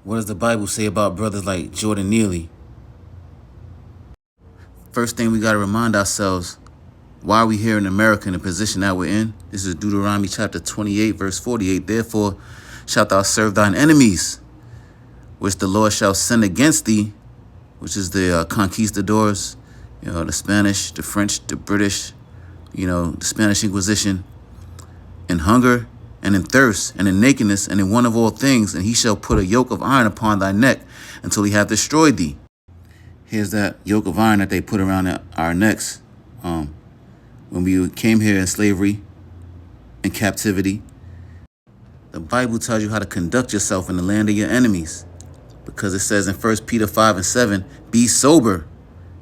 What does the Bible say about brothers like Jordan Neely? First thing we got to remind ourselves, why are we here in America in the position that we're in? This is Deuteronomy chapter 28, verse 48. Therefore shalt thou serve thine enemies, which the Lord shall send against thee, which is the conquistadors, the Spanish, the French, the British, the Spanish Inquisition, in hunger and in thirst and in nakedness and in want of all things, and he shall put a yoke of iron upon thy neck until he have destroyed thee. Here's that yoke of iron that they put around our necks when we came here in slavery and captivity. The Bible tells you how to conduct yourself in the land of your enemies, because it says in 1 Peter 5:7, be sober,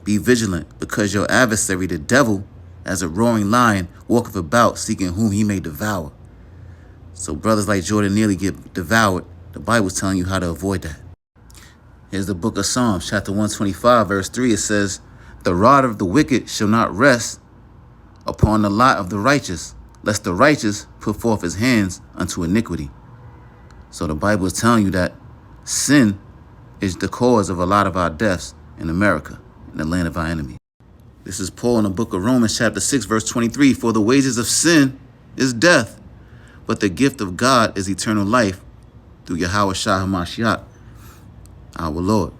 be vigilant, because your adversary, the devil, as a roaring lion, walketh about, seeking whom he may devour. So brothers like Jordan Neely get devoured. The Bible's telling you how to avoid that. Here's the book of Psalms, chapter 125, verse 3. It says, the rod of the wicked shall not rest upon the lot of the righteous, lest the righteous put forth his hands unto iniquity. So the Bible is telling you that sin is the cause of a lot of our deaths in America, in the land of our enemy. This is Paul in the book of Romans, chapter 6, verse 23. For the wages of sin is death, but the gift of God is eternal life through Yahweh Shah HaMashiach, our Lord.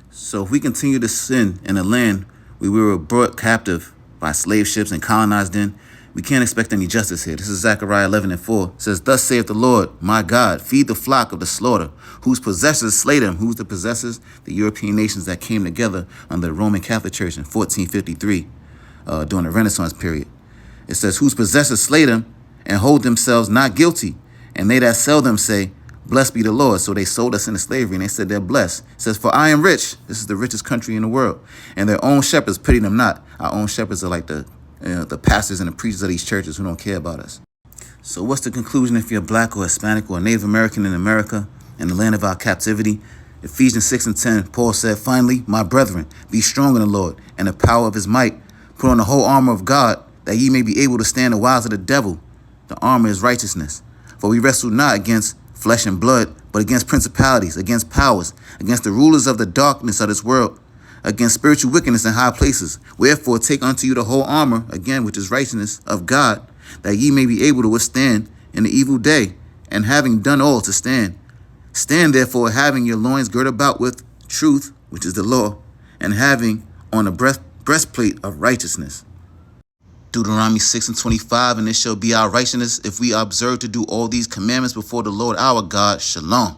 So if we continue to sin in a land where we were brought captive by slave ships and colonized in, we can't expect any justice here. This is Zechariah 11:4. It says, thus saith the Lord, my God, feed the flock of the slaughter, whose possessors slay them. Who's the possessors? The European nations that came together under the Roman Catholic Church in 1453 during the Renaissance period. It says, whose possessors slay them and hold themselves not guilty. And they that sell them say, blessed be the Lord. So they sold us into slavery and they said they're blessed. It says, for I am rich. This is the richest country in the world. And their own shepherds pity them not. Our own shepherds are like the pastors and the preachers of these churches who don't care about us. So what's the conclusion if you're black or Hispanic or Native American in America, in the land of our captivity? Ephesians 6:10, Paul said, finally, my brethren, be strong in the Lord and the power of his might. Put on the whole armor of God, that ye may be able to stand the wiles of the devil. The armor is righteousness. For we wrestle not against flesh and blood, but against principalities, against powers, against the rulers of the darkness of this world, against spiritual wickedness in high places. Wherefore take unto you the whole armor, again, which is righteousness of God, that ye may be able to withstand in the evil day, and having done all to stand. Stand therefore, having your loins girt about with truth, which is the law, and having on a breastplate of righteousness. Deuteronomy 6:25, and it shall be our righteousness if we observe to do all these commandments before the Lord our God. Shalom.